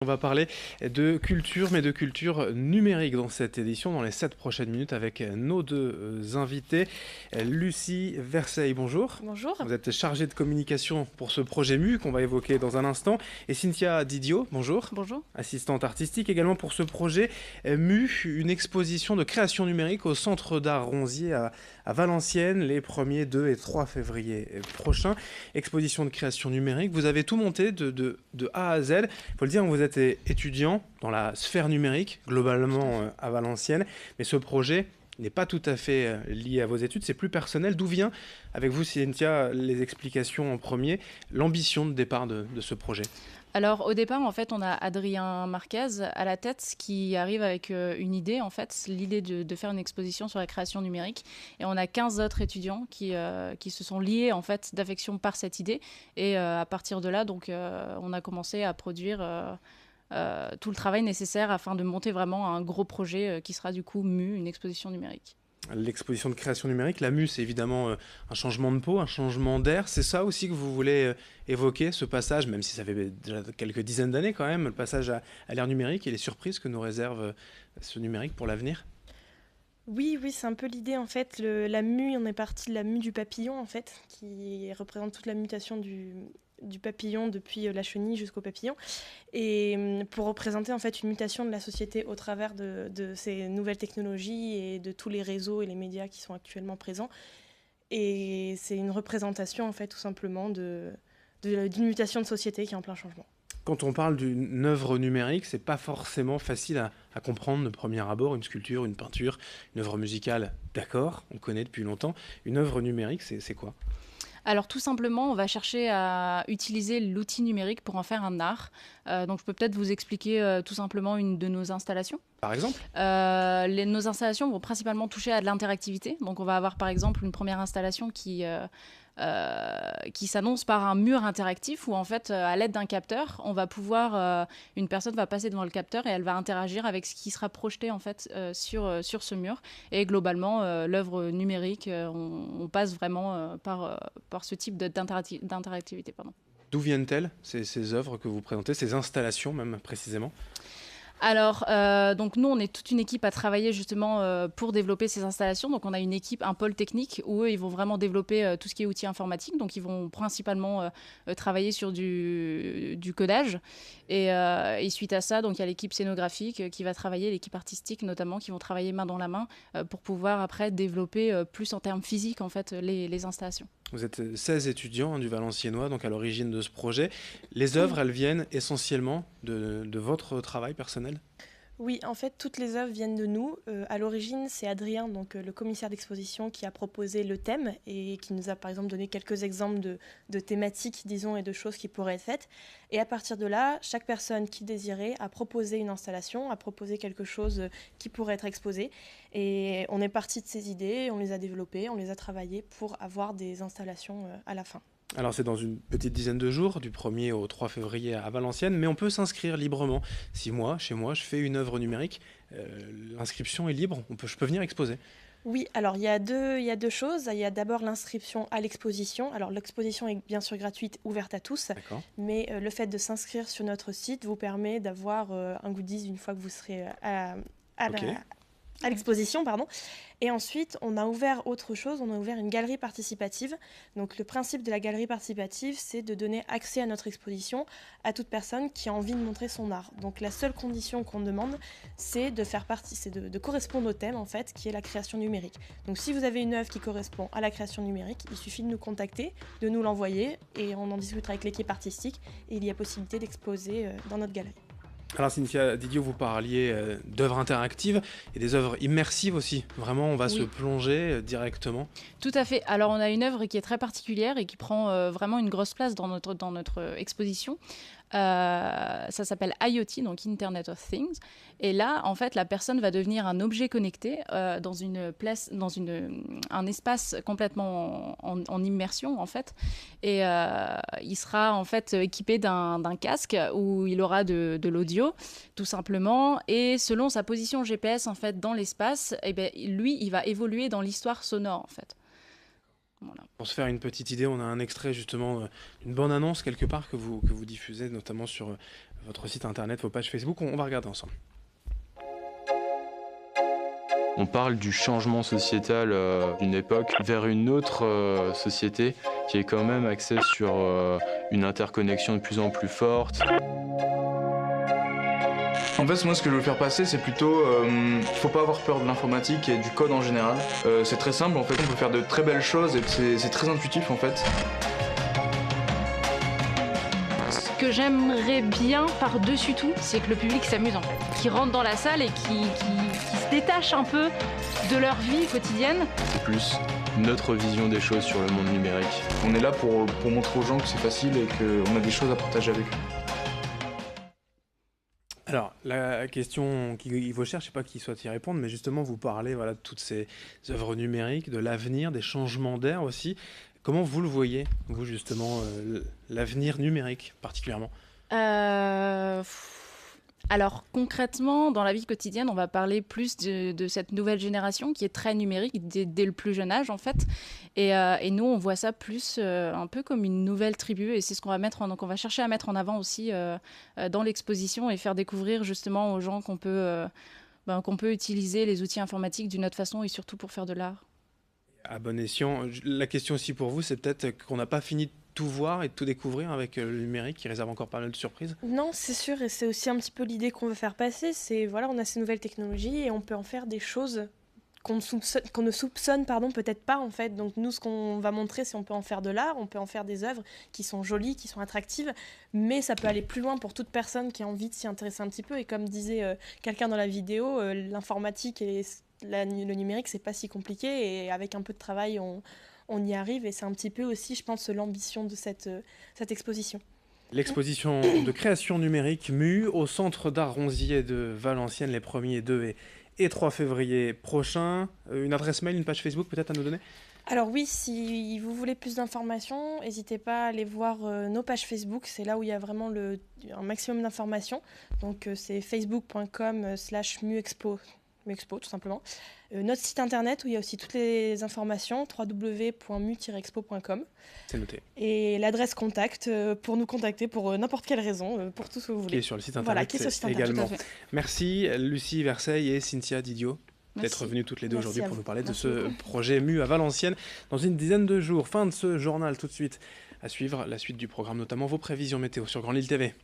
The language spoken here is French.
On va parler de culture, mais de culture numérique dans cette édition, dans les 7 prochaines minutes, avec nos deux invités. Lucie Verseil, bonjour. Bonjour. Vous êtes chargée de communication pour ce projet MU qu'on va évoquer dans un instant. Et Cynthia Didio, bonjour. Bonjour. Assistante artistique également pour ce projet MU, une exposition de création numérique au Centre d'Art Ronzier à Valenciennes les 1er, 2 et 3 février prochains. Exposition de création numérique. Vous avez tout monté de A à Z. Il faut le dire, vous êtes étudiant dans la sphère numérique, globalement à Valenciennes. Mais ce projet n'est pas tout à fait lié à vos études, c'est plus personnel. D'où vient, avec vous Cynthia, les explications en premier, l'ambition de départ de ce projet? Alors au départ, en fait, on a Adrien Marquez à la tête qui arrive avec une idée, en fait, l'idée de faire une exposition sur la création numérique. Et on a 15 autres étudiants qui se sont liés, en fait, d'affection par cette idée. Et à partir de là, donc, on a commencé à produire tout le travail nécessaire afin de monter vraiment un gros projet qui sera du coup MU, une exposition numérique. L'exposition de création numérique, la MU, c'est évidemment un changement de peau, un changement d'air. C'est ça aussi que vous voulez évoquer, ce passage, même si ça fait déjà quelques dizaines d'années quand même, le passage à l'ère numérique et les surprises que nous réserve ce numérique pour l'avenir? Oui, c'est un peu l'idée en fait. La mue, on est parti de la mue du papillon en fait, qui représente toute la mutation du papillon depuis la chenille jusqu'au papillon. Et pour représenter en fait une mutation de la société au travers de ces nouvelles technologies et de tous les réseaux et les médias qui sont actuellement présents. Et c'est une représentation en fait tout simplement d'une mutation de société qui est en plein changement. Quand on parle d'une œuvre numérique, c'est pas forcément facile à comprendre de premier abord. Une sculpture, une peinture, une œuvre musicale, d'accord, on connaît depuis longtemps. Une œuvre numérique, c'est quoi? Alors tout simplement, on va chercher à utiliser l'outil numérique pour en faire un art. Donc je peux peut-être vous expliquer tout simplement une de nos installations. Par exemple? Nos installations vont principalement toucher à de l'interactivité. Donc on va avoir par exemple une première installation qui s'annonce par un mur interactif où en fait à l'aide d'un capteur on va pouvoir une personne va passer devant le capteur et elle va interagir avec ce qui sera projeté en fait sur ce mur. Et globalement l'œuvre numérique on passe vraiment par ce type d'interactivité, pardon. D'où viennent-elles, ces œuvres que vous présentez, ces installations même précisément? Alors, donc nous, on est toute une équipe à travailler justement pour développer ces installations. Donc, on a une équipe, un pôle technique où eux, ils vont vraiment développer tout ce qui est outils informatiques. Donc, ils vont principalement travailler sur du codage. Et suite à ça, donc il y a l'équipe scénographique qui va travailler, l'équipe artistique notamment, qui vont travailler main dans la main pour pouvoir après développer plus en termes physiques en fait les installations. Vous êtes 16 étudiants du Valenciennois, donc à l'origine de ce projet. Les œuvres, elles viennent essentiellement de votre travail personnel? Oui, en fait, toutes les œuvres viennent de nous. À l'origine, c'est Adrien, donc le commissaire d'exposition, qui a proposé le thème et qui nous a par exemple donné quelques exemples de thématiques, disons, et de choses qui pourraient être faites. Et à partir de là, chaque personne qui désirait a proposé une installation, a proposé quelque chose qui pourrait être exposé. Et on est parti de ces idées, on les a développées, on les a travaillées pour avoir des installations à la fin. Alors c'est dans une petite dizaine de jours, du 1er au 3 février à Valenciennes, mais on peut s'inscrire librement. Si moi, chez moi, je fais une œuvre numérique, l'inscription est libre, je peux venir exposer. Oui, alors il y a deux choses. Il y a d'abord l'inscription à l'exposition. Alors l'exposition est bien sûr gratuite, ouverte à tous, mais le fait de s'inscrire sur notre site vous permet d'avoir un goodies une fois que vous serez à l'exposition, pardon. Et ensuite, on a ouvert autre chose, on a ouvert une galerie participative. Donc le principe de la galerie participative, c'est de donner accès à notre exposition à toute personne qui a envie de montrer son art. Donc la seule condition qu'on demande, c'est de faire partie, c'est de correspondre au thème en fait, qui est la création numérique. Donc si vous avez une œuvre qui correspond à la création numérique, il suffit de nous contacter, de nous l'envoyer et on en discutera avec l'équipe artistique et il y a possibilité d'exposer dans notre galerie. Alors Cynthia Didio, vous parliez d'œuvres interactives et des œuvres immersives aussi. Vraiment, on va se plonger directement. Tout à fait. Alors on a une œuvre qui est très particulière et qui prend vraiment une grosse place dans notre exposition. Ça s'appelle IoT, donc Internet of Things. Et là, en fait, la personne va devenir un objet connecté dans un espace complètement en immersion, en fait. Et il sera en fait équipé d'un casque où il aura de l'audio, tout simplement. Et selon sa position GPS, en fait, dans l'espace, eh ben, lui, il va évoluer dans l'histoire sonore, en fait. Voilà. Pour se faire une petite idée, on a un extrait justement d'une bande-annonce quelque part que vous diffusez, notamment sur votre site internet, vos pages Facebook. On va regarder ensemble. On parle du changement sociétal d'une époque vers une autre société qui est quand même axée sur une interconnexion de plus en plus forte. En fait, moi, ce que je veux faire passer, c'est plutôt qu'il ne faut pas avoir peur de l'informatique et du code en général. C'est très simple, en fait, on peut faire de très belles choses et c'est très intuitif, en fait. Ce que j'aimerais bien par-dessus tout, c'est que le public s'amuse en fait, qui rentre dans la salle et qui se détache un peu de leur vie quotidienne. C'est plus notre vision des choses sur le monde numérique. On est là pour montrer aux gens que c'est facile et qu'on a des choses à partager avec eux. Alors, la question qui vous cherche, je ne sais pas qui souhaite y répondre, mais justement, vous parlez de toutes ces œuvres numériques, de l'avenir, des changements d'air aussi. Comment vous le voyez, vous, justement, l'avenir numérique particulièrement ? Alors concrètement, dans la vie quotidienne, on va parler plus de cette nouvelle génération qui est très numérique dès le plus jeune âge en fait. Et nous, on voit ça plus un peu comme une nouvelle tribu. Et c'est ce qu'on va donc on va chercher à mettre en avant aussi dans l'exposition et faire découvrir justement aux gens qu'on peut utiliser les outils informatiques d'une autre façon et surtout pour faire de l'art. À bon escient. La question aussi pour vous, c'est peut-être qu'on n'a pas fini de tout voir et de tout découvrir avec le numérique qui réserve encore pas mal de surprises. Non, c'est sûr, et c'est aussi un petit peu l'idée qu'on veut faire passer, c'est voilà, on a ces nouvelles technologies et on peut en faire des choses qu'on ne soupçonne peut-être pas en fait. Donc nous, ce qu'on va montrer, c'est on peut en faire de l'art, on peut en faire des œuvres qui sont jolies, qui sont attractives, mais ça peut aller plus loin pour toute personne qui a envie de s'y intéresser un petit peu. Et comme disait quelqu'un dans la vidéo, l'informatique et le numérique, c'est pas si compliqué, et avec un peu de travail, on y arrive, et c'est un petit peu aussi, je pense, l'ambition de cette exposition. L'exposition de création numérique MU au Centre d'Art Ronzier de Valenciennes les 1er, 2 et 3 février prochains. Une adresse mail, une page Facebook peut-être à nous donner ? Alors oui, si vous voulez plus d'informations, n'hésitez pas à aller voir nos pages Facebook, c'est là où il y a vraiment un maximum d'informations. Donc c'est facebook.com/muexpo tout simplement. Notre site internet où il y a aussi toutes les informations, www.mu-expo.com. C'est noté. Et l'adresse contact pour nous contacter pour n'importe quelle raison, pour tout ce que vous voulez. Et sur le site internet, voilà, qui est sur le site internet également. Merci Lucie Verseille et Cynthia Didio d'être venues toutes les deux aujourd'hui pour nous parler de ce projet MU à Valenciennes dans une dizaine de jours. Fin de ce journal tout de suite. À suivre la suite du programme, notamment vos prévisions météo sur Grand Lille TV.